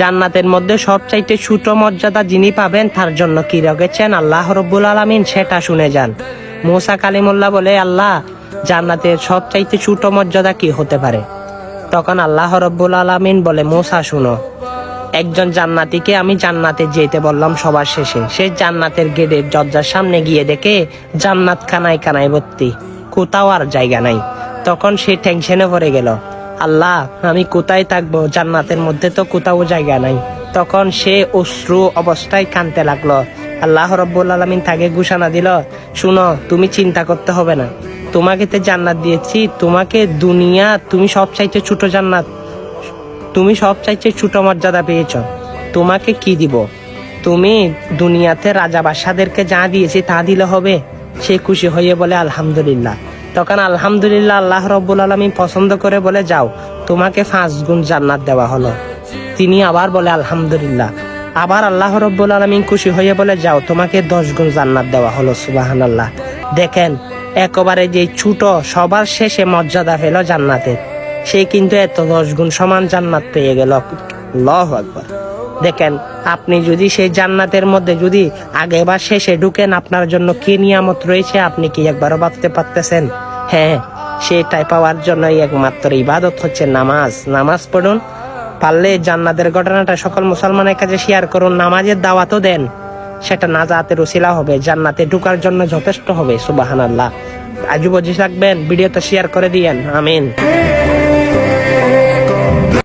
জান্নাতের মধ্যে সবচাইতে ছোট মর্যাদা যিনি পাবেন তার জন্য কি রেখেছেন আল্লাহ রব্বুল আলামিন সেটা শুনে যান। মুসা কালিমুল্লাহ বলে, আল্লাহ জান্নাতের সবচাইতে ছোট মর্যাদা কি হতে পারে? তখন আল্লাহ রব্বুল আলামিন বলে, মুসা শুনো, একজন জান্নাতীকে আমি জান্নাতে যেতে বললাম সবার শেষে। সে জান্নাতের গেটের দরজার সামনে গিয়ে দেখে জান্নাত কানায় কানায় ভর্তি, কোথাও আর জায়গা নাই। তখন সে টেনশনে পড়ে গেল, আল্লাহ আমি কোথায় থাকবো, জান্নাতের মধ্যে তো কোথাও জায়গা নাই। তখন সে অশ্রু অবস্থায় কাঁদতে লাগলো। আল্লাহ রব্বুল আলামিন তাকে ঘোষণা দিল, শুনো তুমি চিন্তা করতে হবে না, তোমাকে তো জান্নাত দিয়েছি, তোমাকে দুনিয়া তুমি সবচাইতে ছোট জান্নাত, তুমি সবচাইতে ছোট মর্যাদা পেয়েছ, তোমাকে কি দিব? তুমি দুনিয়াতে রাজা বাদশাদেরকে যা দিয়েছি তা দিলে হবে? সে খুশি হয়ে বলে আলহামদুলিল্লাহ। তখন আলহামদুলিল্লাহ আল্লাহ রব্বুল আলামিন পছন্দ করে বলে, যাও তোমাকে 5 গুণ জান্নাত দেওয়া হলো। তিনি আবার বলে আলহামদুলিল্লাহ। আবার আল্লাহ রব্বুল আলামিন খুশি হয়ে বলে, যাও তোমাকে 10 গুণ জান্নাত দেওয়া হলো। সুবহানাল্লাহ। দেখেন একেবারে যে ছোট সবার শেষে মর্যাদা পেল জান্নাতের, সে কিন্তু এত 10 গুণ সমান জান্নাত পেয়ে গেল। আল্লাহু আকবার। দেখেন আপনি যদি সেই জান্নাতের মধ্যে যদি আগে বা শেষে ঢুকেন, আপনার জন্য কি নিয়ামত রয়েছে আপনি কি একবারও ভাবতে পারতেছেন? হ্যাঁ, সেটাই পাওয়ার জন্যই একমাত্র ইবাদত হচ্ছে নামাজ। নামাজ পড়ুন, পারলে জান্নাতের ঘটনাটা সকল মুসলমানের কাছে শেয়ার করুন, নামাজের দাওয়াতও দেন, সেটা নাজাতের উসিলা হবে, জান্নাতে ঢোকার জন্য যথেষ্ট হবে। সুবহানাল্লাহ। আজও বুঝে রাখবেন, ভিডিওটা শেয়ার করে দিয়েন। আমিন।